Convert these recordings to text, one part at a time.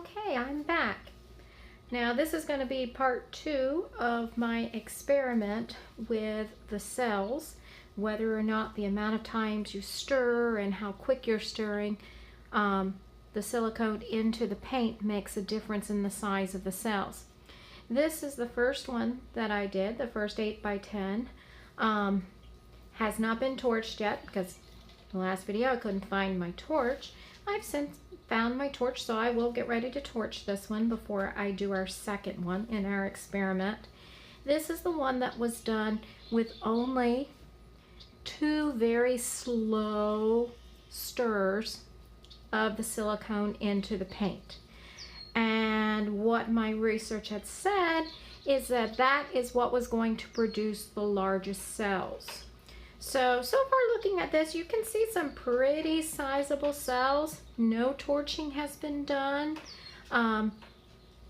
Okay, I'm back. Now this is going to be part 2 of my experiment with the cells, whether or not the amount of times you stir and how quick you're stirring the silicone into the paint makes a difference in the size of the cells. This is the first one that I did, the first 8 by 10. Has not been torched yet because the last video I couldn't find my torch. I've since found my torch, so I will get ready to torch this one before I do our second one in our experiment. This is the one that was done with only 2 very slow stirs of the silicone into the paint. And what my research had said is that that is what was going to produce the largest cells. So far looking at this, you can see some pretty sizable cells. No torching has been done.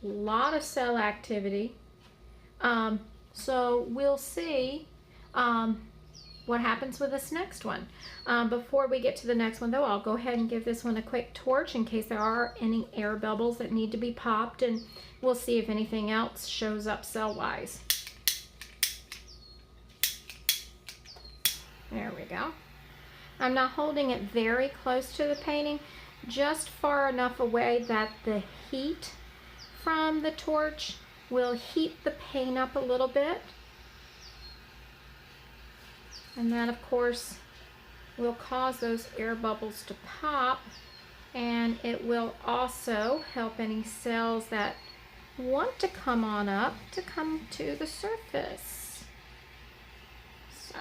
Lot of cell activity. So we'll see what happens with this next one. Before we get to the next one though, I'll go ahead and give this one a quick torch in case there are any air bubbles that need to be popped, and we'll see if anything else shows up cell-wise. There we go. I'm not holding it very close to the painting, just far enough away that the heat from the torch will heat the paint up a little bit. And that, of course, will cause those air bubbles to pop, and it will also help any cells that want to come on up to come to the surface. So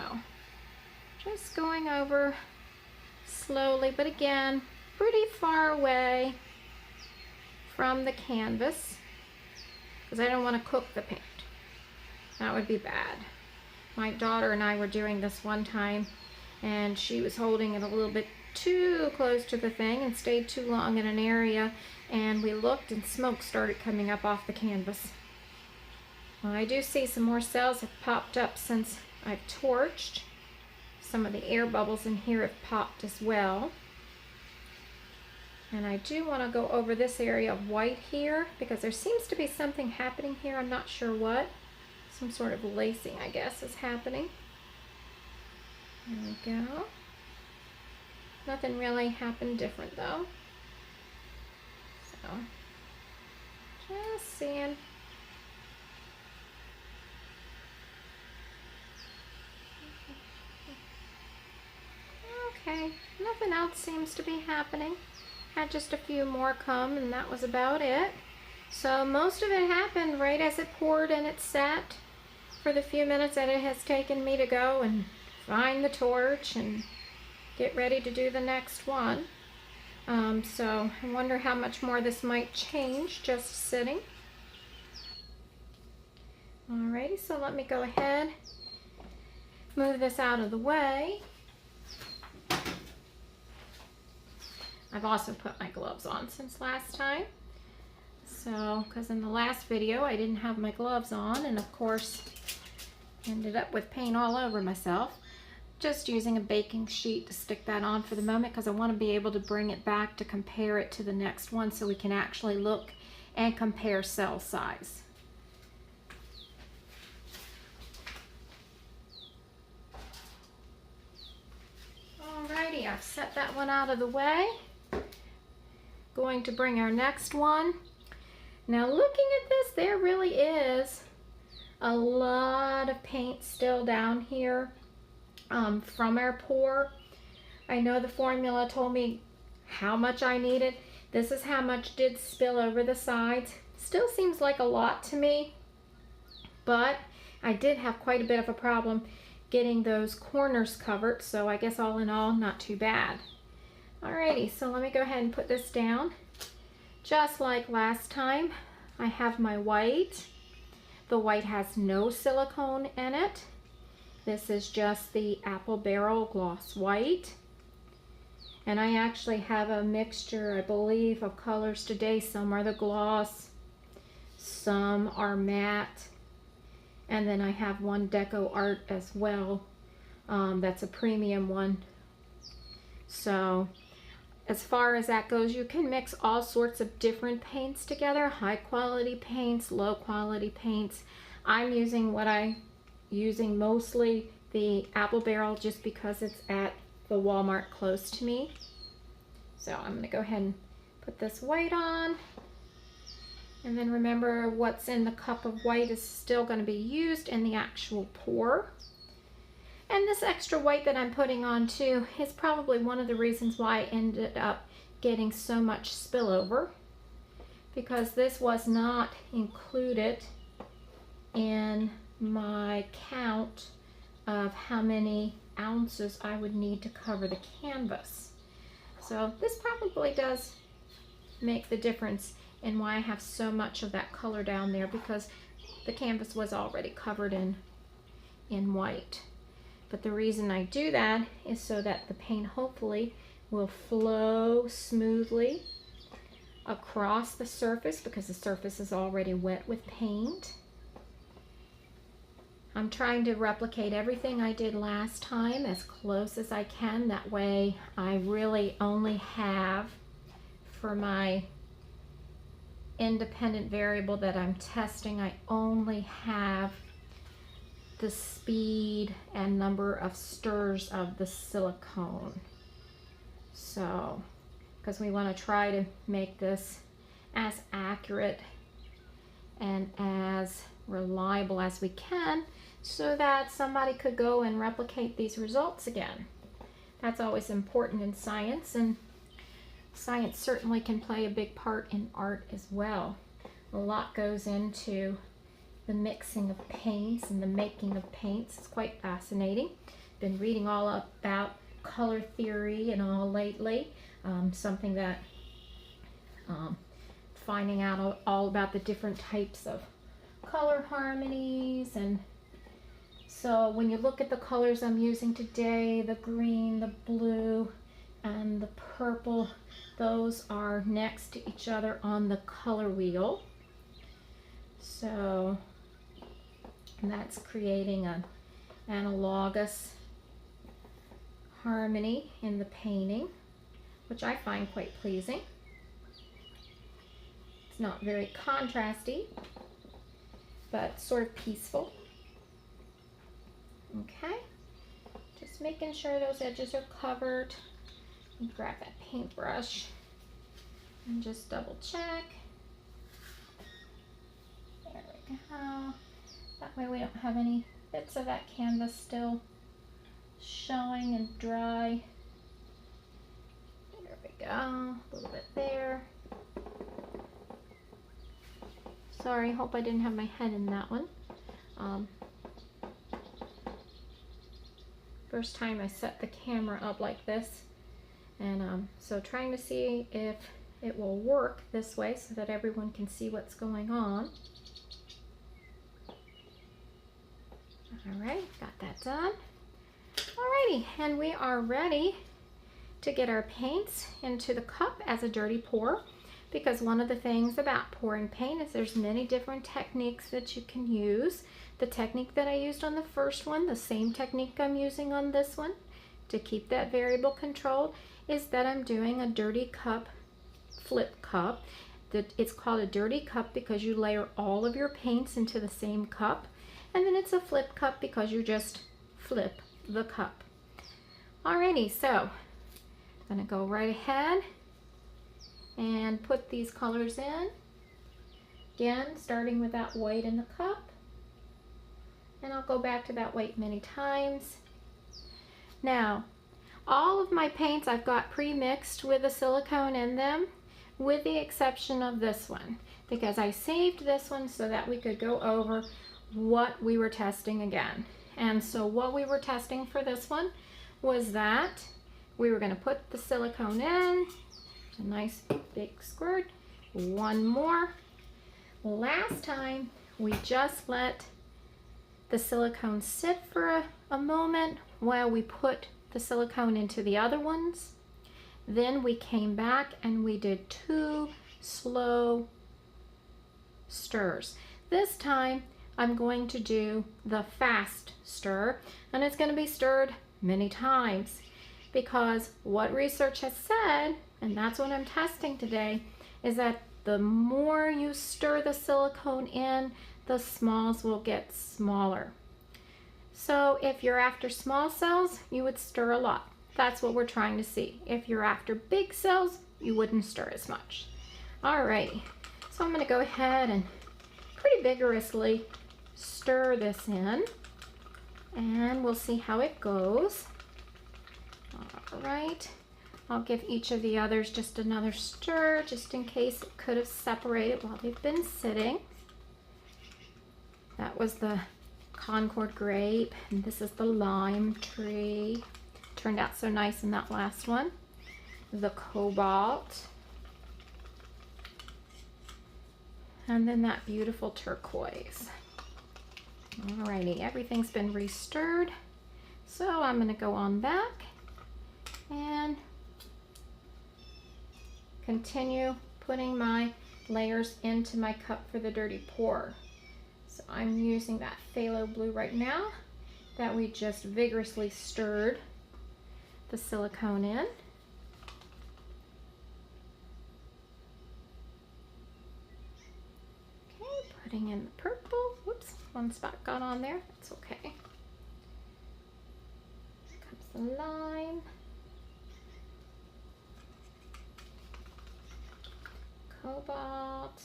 just going over slowly, but again, pretty far away from the canvas because I don't want to cook the paint. That would be bad. My daughter and I were doing this one time, and she was holding it a little bit too close to the thing and stayed too long in an area, and we looked and smoke started coming up off the canvas. Well, I do see some more cells have popped up since I've torched. Some of the air bubbles in here have popped as well. And I do want to go over this area of white here because there seems to be something happening here. I'm not sure what. Some sort of lacing, I guess, is happening. There we go. Nothing really happened different though. So, just seeing. Okay, nothing else seems to be happening. Had just a few more come, and that was about it. So most of it happened right as it poured and it sat for the few minutes that it has taken me to go and find the torch and get ready to do the next one. So I wonder how much more this might change just sitting. Alrighty, so let me go ahead, move this out of the way. I've also put my gloves on since last time. So, because in the last video I didn't have my gloves on, and of course ended up with paint all over myself. Just using a baking sheet to stick that on for the moment because I want to be able to bring it back to compare it to the next one so we can actually look and compare cell size. Alrighty, I've set that one out of the way. Going to bring our next one. Now looking at this, there really is a lot of paint still down here from our pour. I know the formula told me how much I needed. This is how much did spill over the sides. Still seems like a lot to me, but I did have quite a bit of a problem getting those corners covered, so I guess all in all, not too bad. Alrighty, so let me go ahead and put this down. Just like last time, I have my white. The white has no silicone in it. This is just the Apple Barrel Gloss White. And I actually have a mixture, I believe, of colors today. Some are the gloss, some are matte, and then I have one Deco Art as well. That's a premium one. So as far as that goes, you can mix all sorts of different paints together, high quality paints, low quality paints. I'm using mostly the apple barrel just because it's at the Walmart close to me. So I'm going to go ahead and put this white on. And then remember, what's in the cup of white is still going to be used in the actual pour. And this extra white that I'm putting on too is probably one of the reasons why I ended up getting so much spillover, because this was not included in my count of how many ounces I would need to cover the canvas. So this probably does make the difference in why I have so much of that color down there, because the canvas was already covered in white. But the reason I do that is so that the paint hopefully will flow smoothly across the surface, because the surface is already wet with paint. I'm trying to replicate everything I did last time as close as I can. That way I really only have, for my independent variable that I'm testing, I only have the speed and number of stirs of the silicone. So, because we want to try to make this as accurate and as reliable as we can, so that somebody could go and replicate these results again. That's always important in science, and science certainly can play a big part in art as well. A lot goes into the mixing of paints and the making of paints. It's quite fascinating. Been reading all about color theory and all lately. Something that finding out all about the different types of color harmonies. And so when you look at the colors I'm using today, the green, the blue, and the purple, those are next to each other on the color wheel. So that's creating an analogous harmony in the painting, which I find quite pleasing. It's not very contrasty, but sort of peaceful. Okay, just making sure those edges are covered. Grab that paintbrush and just double check. There we go. That way we don't have any bits of that canvas still showing and dry. There we go, a little bit there. Sorry, hope I didn't have my head in that one. First time I set the camera up like this, and so trying to see if it will work this way so that everyone can see what's going on. Alright, got that done. Alrighty, and we are ready to get our paints into the cup as a dirty pour, because one of the things about pouring paint is there's many different techniques that you can use. The technique that I used on the first one, the same technique I'm using on this one to keep that variable controlled, is that I'm doing a dirty cup, flip cup. It's called a dirty cup because you layer all of your paints into the same cup, and then it's a flip cup because you just flip the cup. Alrighty, so I'm gonna go right ahead and put these colors in. Again, starting with that white in the cup. And I'll go back to that white many times. Now, all of my paints I've got pre-mixed with the silicone in them, with the exception of this one, because I saved this one so that we could go over what we were testing again. And so what we were testing for this one was that we were going to put the silicone in, a nice big squirt, one more. Last time we just let the silicone sit for a moment while we put the silicone into the other ones. Then we came back and we did 2 slow stirs. This time I'm going to do the fast stir, and it's going to be stirred many times. because what research has said, and that's what I'm testing today, is that the more you stir the silicone in, the smalls will get smaller. So if you're after small cells, you would stir a lot. That's what we're trying to see. If you're after big cells, you wouldn't stir as much. Alrighty, so I'm going to go ahead and pretty vigorously stir this in, and we'll see how it goes. Alright, I'll give each of the others just another stir, just in case it could have separated while they've been sitting. That was the Concord grape, and this is the lime tree. Turned out so nice in that last one. The cobalt. And then that beautiful turquoise. Alrighty, everything's been re-stirred. So I'm going to go on back and continue putting my layers into my cup for the dirty pour. So I'm using that phthalo blue right now that we just vigorously stirred the silicone in. Okay, putting in the purple. Whoops, one spot got on there. That's okay. Here comes the lime. Cobalt.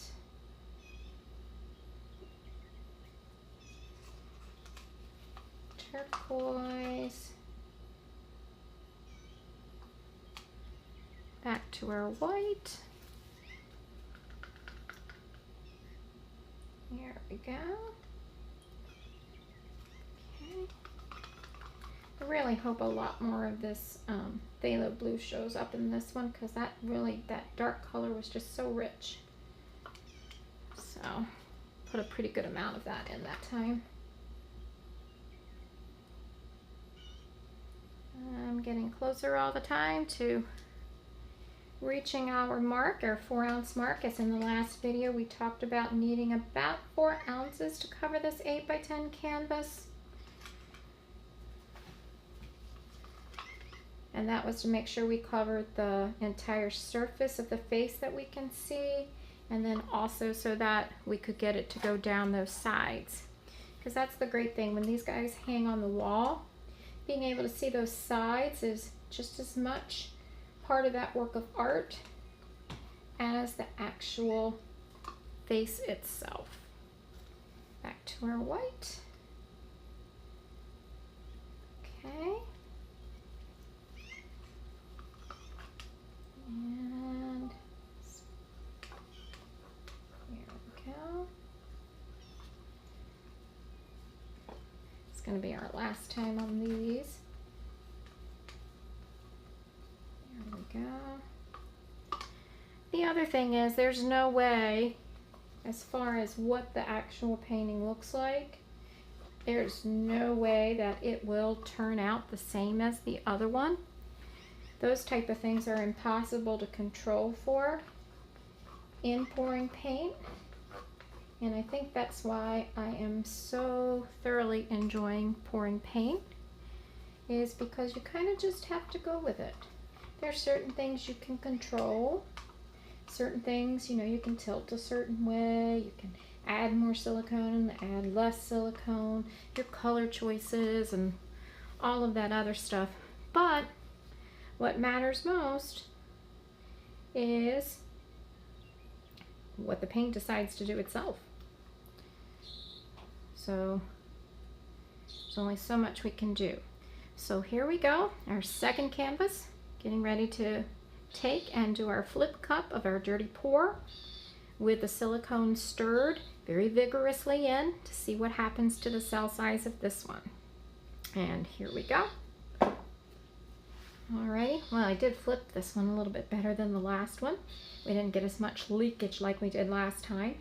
Turquoise. Back to our white. There we go. Okay. I really hope a lot more of this phthalo blue shows up in this one, because that dark color was just so rich. So put a pretty good amount of that in that time. I'm getting closer all the time to reaching our mark, our 4-ounce mark. As in the last video, we talked about needing about 4 ounces to cover this 8x10 canvas. And that was to make sure we covered the entire surface of the face that we can see, and then also so that we could get it to go down those sides. Because that's the great thing, when these guys hang on the wall, being able to see those sides is just as much part of that work of art as the actual face itself. Back to our white. Okay. And there we go. It's going to be our last time on these. There we go. The other thing is, there's no way, as far as what the actual painting looks like, there's no way that it will turn out the same as the other one. Those type of things are impossible to control for in pouring paint. And I think that's why I am so thoroughly enjoying pouring paint, is because you kind of just have to go with it. There's certain things you can control. Certain things, you know, you can tilt a certain way. You can add more silicone, add less silicone, your color choices, and all of that other stuff. But what matters most is what the paint decides to do itself. So there's only so much we can do. So here we go, our second canvas, getting ready to take and do our flip cup of our dirty pour with the silicone stirred very vigorously in to see what happens to the cell size of this one. And here we go. Alrighty, well, I did flip this one a little bit better than the last one. We didn't get as much leakage like we did last time.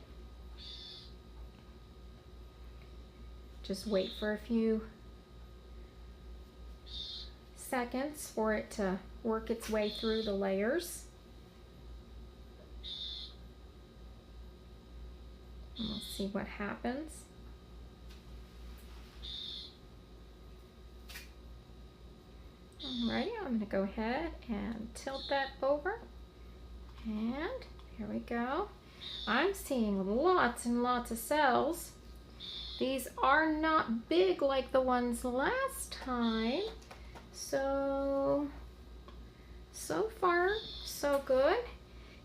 Just wait for a few seconds for it to work its way through the layers. And we'll see what happens. Alrighty, I'm going to go ahead and tilt that over, and here we go. I'm seeing lots and lots of cells. These are not big like the ones last time, so far so good.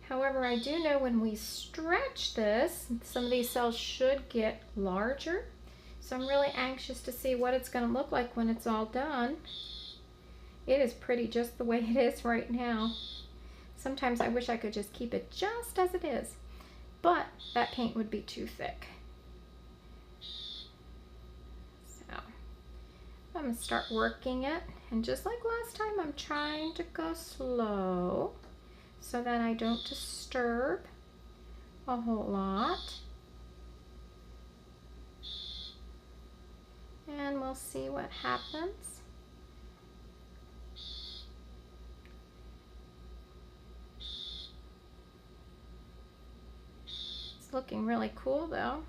However, I do know when we stretch this, some of these cells should get larger. So I'm really anxious to see what it's going to look like when it's all done. It is pretty just the way it is right now. Sometimes I wish I could just keep it just as it is, but that paint would be too thick. So I'm going to start working it, and just like last time, I'm trying to go slow so that I don't disturb a whole lot. And we'll see what happens. It's looking really cool though.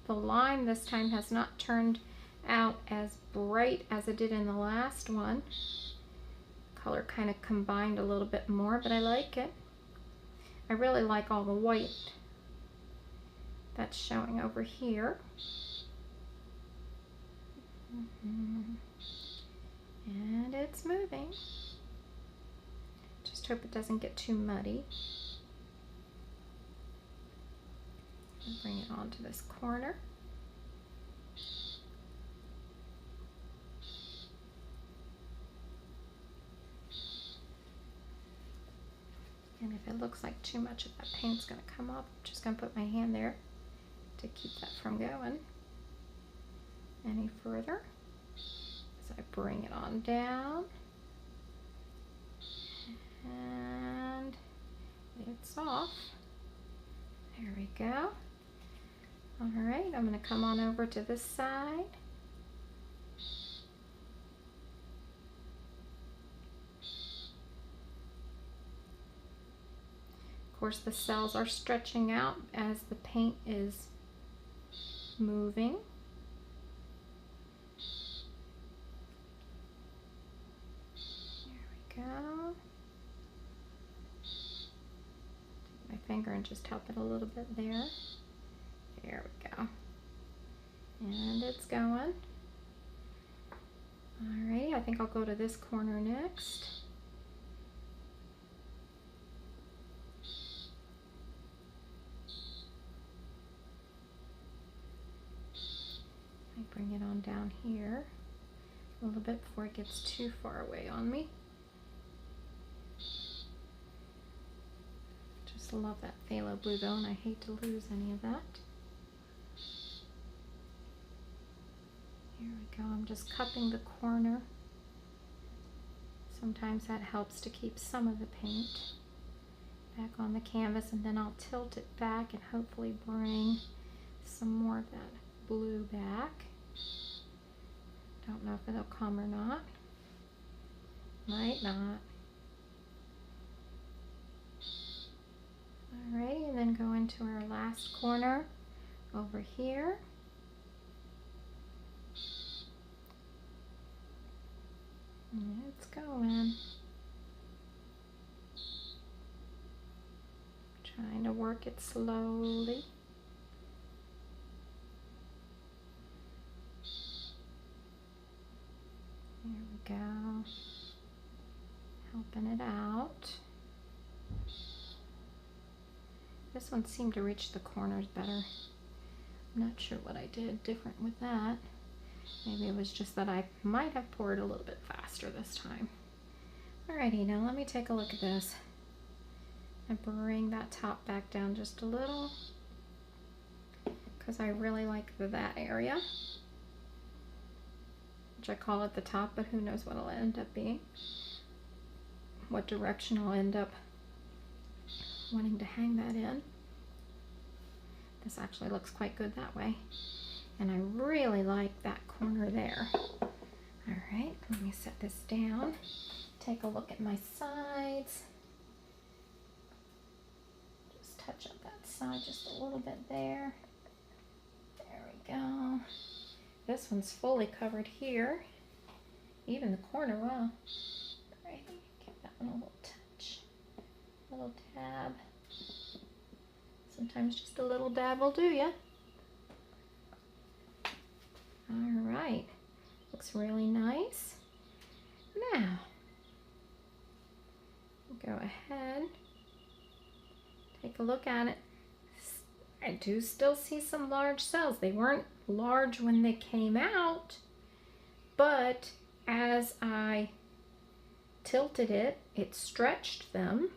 The lime this time has not turned out as bright as it did in the last one. Color kind of combined a little bit more, but I like it. I really like all the white that's showing over here. And it's moving. Just hope it doesn't get too muddy. I'll bring it onto this corner. And if it looks like too much of that paint's going to come up, I'm just going to put my hand there to keep that from going any further. So I bring it on down, and it's off. There we go. All right, I'm going to come on over to this side. Of course, the cells are stretching out as the paint is moving. There we go. Take my finger and just help it a little bit there. There we go. And it's going. Alright, I think I'll go to this corner next. I bring it on down here a little bit before it gets too far away on me. Just love that phthalo blue though, and I hate to lose any of that. Here we go, I'm just cupping the corner. Sometimes that helps to keep some of the paint back on the canvas, and then I'll tilt it back and hopefully bring some more of that blue back. Don't know if it'll come or not. Might not. Alrighty, and then go into our last corner over here. And it's going. Trying to work it slowly. There we go. Helping it out. This one seemed to reach the corners better. I'm not sure what I did different with that. Maybe it was just that I might have poured a little bit faster this time. Alrighty, now let me take a look at this and bring that top back down just a little, because I really like that area, which I call it the top, but who knows what it'll end up being, what direction I'll end up wanting to hang that in. This actually looks quite good that way. And I really like that corner there. All right, let me set this down. Take a look at my sides. Just touch up that side just a little bit there. There we go. This one's fully covered here. Even the corner, wow. Right, give that one a little touch. A little dab. Sometimes just a little dab will do ya. All right, looks really nice. Now, go ahead, take a look at it. I do still see some large cells. They weren't large when they came out, but as I tilted it, it stretched them.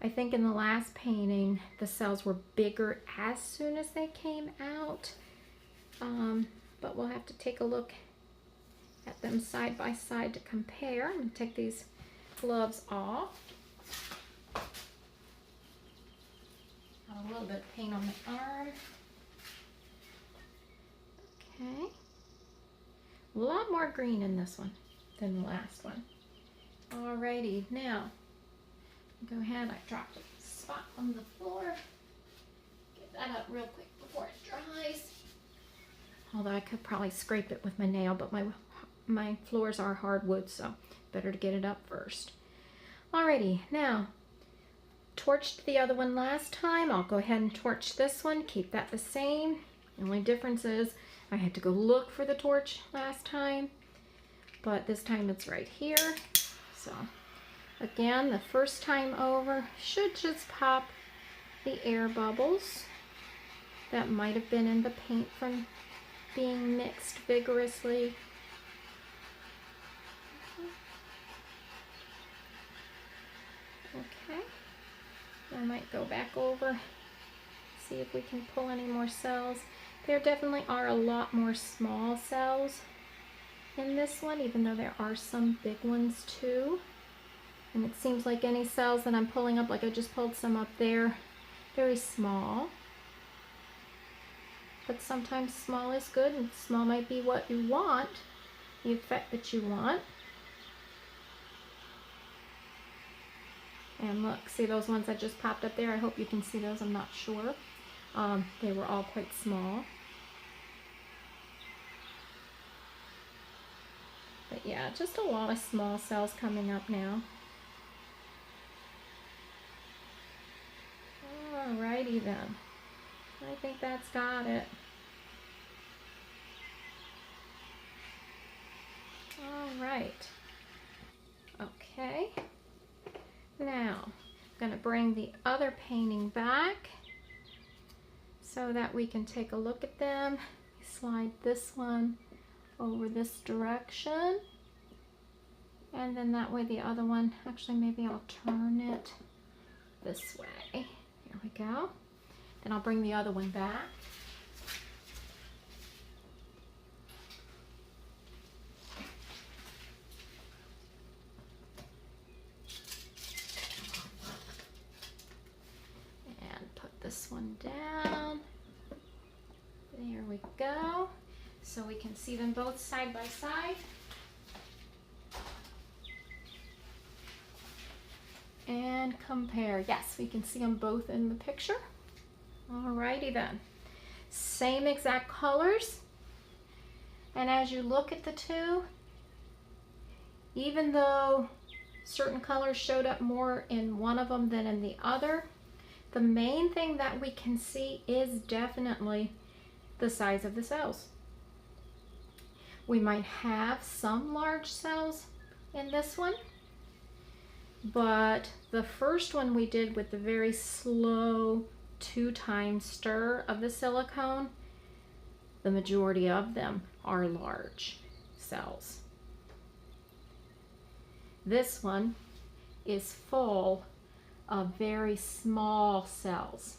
I think in the last painting, the cells were bigger as soon as they came out, but we'll have to take a look at them side by side to compare. I'm going to take these gloves off. Got a little bit of paint on the arm. Okay. A lot more green in this one than the last one. Alrighty, now go ahead. I dropped a spot on the floor. Get that up real quick before it dries. Although I could probably scrape it with my nail, but my floors are hardwood, so better to get it up first. Alrighty, now torched the other one last time. I'll go ahead and torch this one, keep that the same. The only difference is I had to go look for the torch last time, but this time it's right here. So again, the first time over should just pop the air bubbles that might have been in the paint from being mixed vigorously. Okay, I might go back over, see if we can pull any more cells. There definitely are a lot more small cells in this one, even though there are some big ones too. And it seems like any cells that I'm pulling up, like I just pulled some up there, very small. But sometimes small is good, and small might be what you want, the effect that you want. And look, see those ones that just popped up there? I hope you can see those, I'm not sure. They were all quite small. But yeah, just a lot of small cells coming up now. Alrighty then. I think that's got it. Alright. Okay. Now, I'm going to bring the other painting back so that we can take a look at them. Slide this one over this direction, and then that way the other one, actually maybe I'll turn it this way. Here we go. Then I'll bring the other one back. And put this one down. There we go. So we can see them both side by side. And compare. Yes, we can see them both in the picture. Alrighty then. Same exact colors. And as you look at the two, even though certain colors showed up more in one of them than in the other, the main thing that we can see is definitely the size of the cells. We might have some large cells in this one, but the first one we did with the very slow 2-time stir of the silicone, the majority of them are large cells. This one is full of very small cells.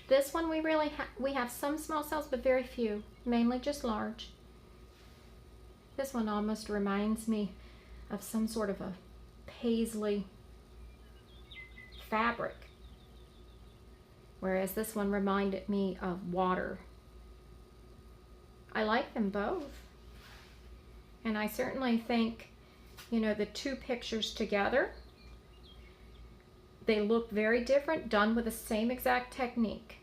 This one we have some small cells, but very few, mainly just large. This one almost reminds me of some sort of a paisley fabric, whereas this one reminded me of water. I like them both, and I certainly think, you know, the two pictures together, they look very different, done with the same exact technique.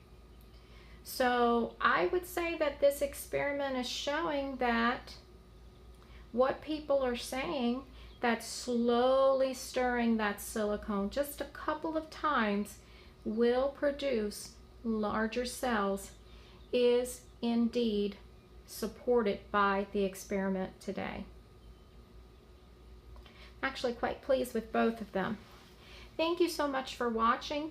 So I would say that this experiment is showing that what people are saying, that slowly stirring that silicone just a couple of times will produce larger cells is indeed supported by the experiment today. Actually quite pleased with both of them. Thank you so much for watching.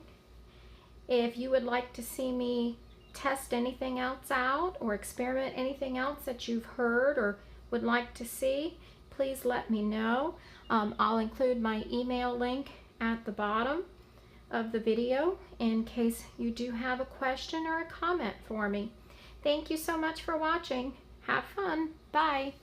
If you would like to see me test anything else out or experiment anything else that you've heard or would like to see, please let me know. I'll include my email link at the bottom of the video in case you do have a question or a comment for me. Thank you so much for watching. Have fun. Bye.